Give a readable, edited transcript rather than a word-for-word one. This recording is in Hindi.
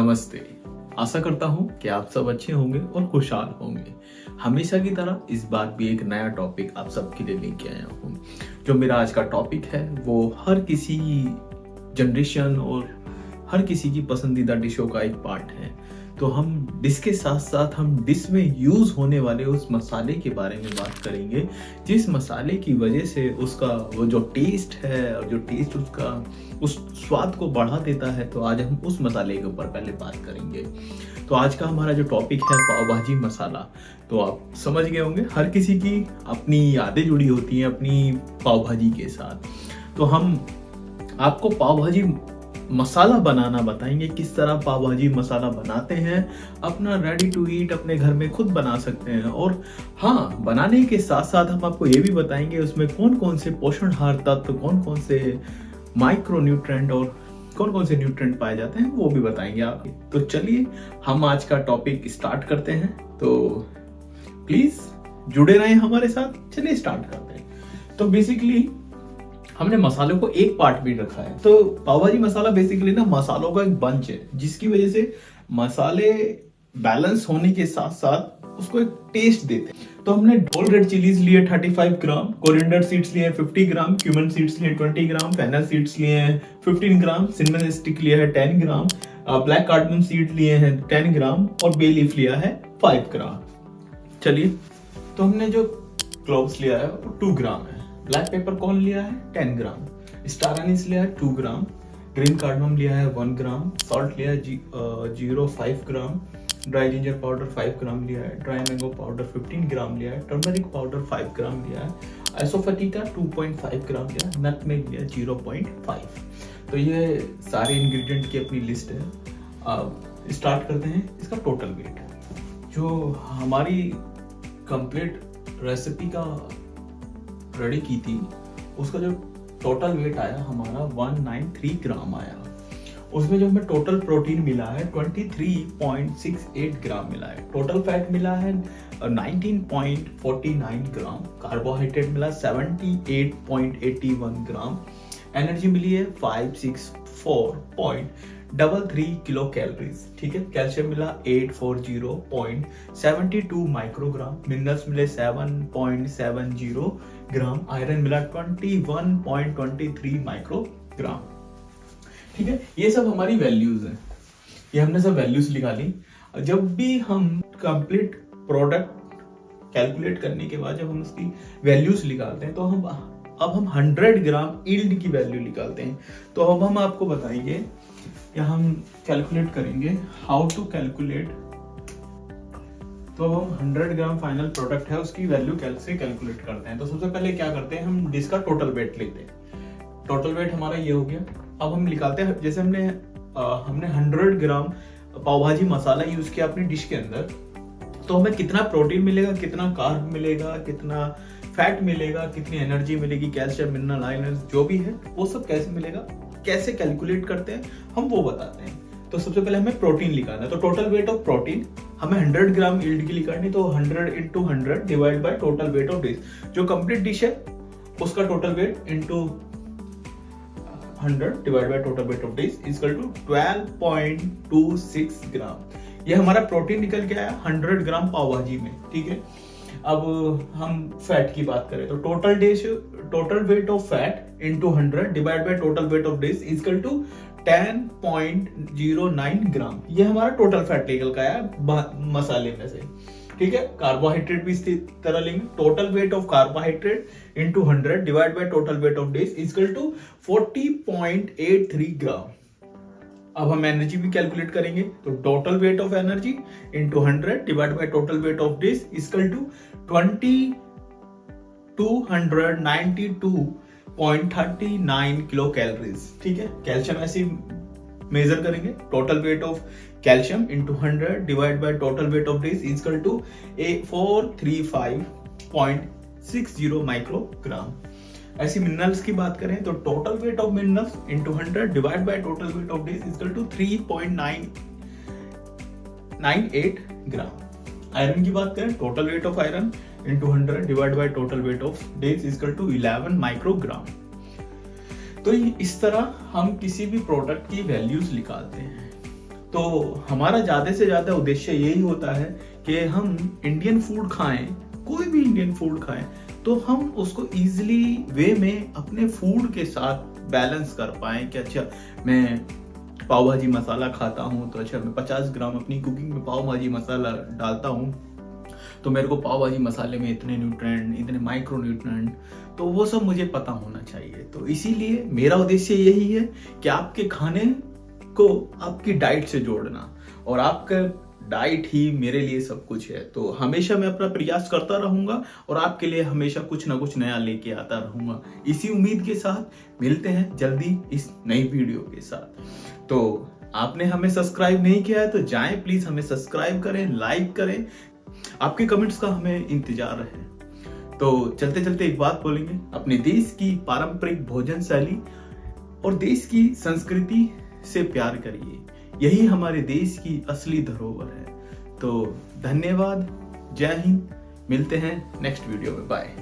नमस्ते। आशा करता हूँ कि आप सब अच्छे होंगे और खुशहाल होंगे। हमेशा की तरह इस बार भी एक नया टॉपिक आप सबके लिए लेके आया हूँ। जो मेरा आज का टॉपिक है वो हर किसी जनरेशन और हर किसी की पसंदीदा डिशों का एक पार्ट है। तो हम डिश के साथ साथ हम डिश में यूज होने वाले उस मसाले के बारे में बात करेंगे, जिस मसाले की वजह से उसका वो जो टेस्ट है और जो टेस्ट उसका उस स्वाद को बढ़ा देता है। तो आज हम उस मसाले के ऊपर पहले बात करेंगे। तो आज का हमारा जो टॉपिक है पाव भाजी मसाला। तो आप समझ गए होंगे हर किसी की अपनी यादें जुड़ी होती हैं अपनी पाव भाजी के साथ। तो हम आपको पाव भाजी मसाला बनाना बताएंगे, किस तरह पाव भाजी मसाला बनाते हैं। अपना रेडी टू ईट अपने घर में खुद बना सकते हैं। और हाँ, बनाने के साथ साथ हम आपको ये भी बताएंगे उसमें कौन कौन से पोषणहार तत्व, कौन कौन से माइक्रो न्यूट्रेंट और कौन कौन से न्यूट्रेंट पाए जाते हैं वो भी बताएंगे आप। तो चलिए हम आज का टॉपिक स्टार्ट करते हैं। तो प्लीज जुड़े रहें हमारे साथ। चलिए स्टार्ट करते हैं। तो बेसिकली हमने मसालों को एक पार्ट में रखा है। तो पाव भाजी मसाला बेसिकली ना मसालों का एक बंच है, जिसकी वजह से मसाले बैलेंस होने के साथ साथ उसको एक टेस्ट देते हैं। तो हमने होल रेड चिलीज लिए 35 ग्राम, कोरिएंडर सीड्स लिए 50 ग्राम, क्यूमन सीड्स लिए 20 ग्राम, फेनल सीड्स लिए 15 ग्राम, सिनेमन स्टिक लिया है 10 ग्राम, ब्लैक कार्डमम सीड लिए हैं 10 ग्राम और बे लीफ लिया है 5 ग्राम। चलिए, तो हमने जो क्लोव्स लिया है वो 2 ग्राम है, ब्लैक पेपर कॉर्न लिया है 10 ग्राम, स्टार एनिस लिया है 2 ग्राम, ग्रीन कार्डमम लिया है 1 ग्राम, सॉल्ट लिया है 0.5 ग्राम, ड्राई जिंजर पाउडर 5 ग्राम लिया है, ड्राई मैंगो पाउडर 15 ग्राम लिया है, टर्मरिक पाउडर 5 ग्राम लिया है, एसोफेटिका 2.5 ग्राम लिया है, नटमेग लिया 0.5। तो ये सारे इंग्रेडिएंट की अपनी लिस्ट है। अब स्टार्ट करते हैं इसका टोटल वेट। जो हमारी कंप्लीट रेसिपी का रेडी की थी उसका जो टोटल वेट आया हमारा 193 ग्राम आया। उसमें जो हमें टोटल प्रोटीन मिला है 23.68 ग्राम मिला है, टोटल फैट मिला है 19.49 ग्राम, कार्बोहाइड्रेट मिला 78.81 ग्राम, एनर्जी मिली है 564.33 किलो कैलोरीज। ठीक है, कैल्शियम मिला 840.72 माइक्रोग्राम, मिनरल्स मिले 7.70 ग्राम, आयरन मिला 21.23 माइक्रोग्राम। ठीक है, ये सब हमारी वैल्यूज हैं। ये हमने सब वैल्यूज निकाली। जब भी हम कंप्लीट प्रोडक्ट कैलकुलेट करने के बाद जब हम उसकी वैल्यूज निकालते हैं तो अब हम 100 ग्राम यील्ड की वैल्यू निकालते हैं। तो अब हम आपको बताएंगे या हम कैलकुलेट करेंगे हाउ टू कैलकुलेट। तो अब हम 100 ग्राम फाइनल प्रोडक्ट है उसकी वैल्यू कैसे कैलकुलेट करते हैं। तो सबसे पहले क्या करते हैं, हम डिश का टोटल वेट लेते हैं। टोटल वेट हमारा ये हो गया। अब हम निकालते हैं, जैसे हमने 100 ग्राम पाव भाजी मसाला यूज किया अपनी डिश के अंदर, तो हमें कितना प्रोटीन मिलेगा, कितना कार्ब मिलेगा, कितना फैट मिलेगा, कितनी एनर्जी मिलेगी, कैल्शियम, मिनरल, आयरन जो भी है वो सब कैसे मिलेगा, कैसे कैलकुलेट करते हैं हम वो बताते हैं। तो सबसे पहले हमें प्रोटीन लिखाना है। तो टोटल वेट ऑफ प्रोटीन हमें 100 ग्राम यील्ड की लिखानी, तो 100 × 100 divide by total weight of dish. जो कंप्लीट डिश है उसका total weight into 100 divide by total weight of dish equal to 12.26 gram. ये हमारा प्रोटीन निकल के आया 100 ग्राम पाव भाजी में। ठीक है, अब हम फैट की बात करें तो total weight of fat into 100 divide by total weight of dish equal to 10.09 gram. ये हमारा टोटल फैट निकल का आया मसाले में से। ठीक है, कार्बोहाइड्रेट भी इसी तरह लेंगे। Total weight of carbohydrate into 100 divide by total weight of dish equal to 40.83 gram. अब हम एनर्जी भी कैलकुलेट करेंगे। तो total weight of energy into 100 divide by total weight of dish equal to 2292.39 kilo calories. ठीक है, कैल्शियम ऐसे मेजर करेंगे। Total weight of calcium into 100 divide by total weight of dish equal to 435.60 microgram. ऐसी मिनरल्स की बात करें तो total weight of minerals into 100 divide by total weight of dish equal to 3.98 gram. Iron की बात करें, total weight of iron into 100 divide by total weight of dish equal to 11 microgram. तो इस तरह हम किसी भी प्रोडक्ट की वैल्यूज निकालते हैं। तो हमारा ज़्यादा से ज़्यादा उद्देश्य यही होता है कि हम इंडियन फूड खाएं, कोई भी इंडियन फूड खाएं, तो हम उसको इजीली वे में अपने फूड के साथ बैलेंस कर पाएं कि अच्छा मैं पाव भाजी मसाला खाता हूँ तो अच्छा मैं 50 ग्राम अपनी कुकिंग में पाव भाजी मसाला डालता हूँ तो मेरे को पाव भाजी मसाले में इतने न्यूट्रिएंट, इतने माइक्रो न्यूट्रिएंट, तो वो सब मुझे पता होना चाहिए। तो इसीलिए मेरा उद्देश्य यही है कि आपके खाने को आपकी डाइट से जोड़ना, और आपका डाइट ही मेरे लिए सब कुछ है। तो हमेशा मैं अपना प्रयास करता रहूंगा और आपके लिए हमेशा कुछ ना कुछ नया लेके आता रहूंगा। इसी उम्मीद के साथ मिलते हैं जल्दी इस नई वीडियो के साथ। तो आपने हमें सब्सक्राइब नहीं किया है तो जाएं प्लीज हमें सब्सक्राइब करें, लाइक करें, आपके कमेंट्स का हमें इंतजार है। तो चलते चलते एक बात बोलेंगे, अपने देश की पारंपरिक भोजन शैली और देश की संस्कृति से प्यार करिए, यही हमारे देश की असली धरोहर है। तो धन्यवाद, जय हिंद, मिलते हैं नेक्स्ट वीडियो में, बाय।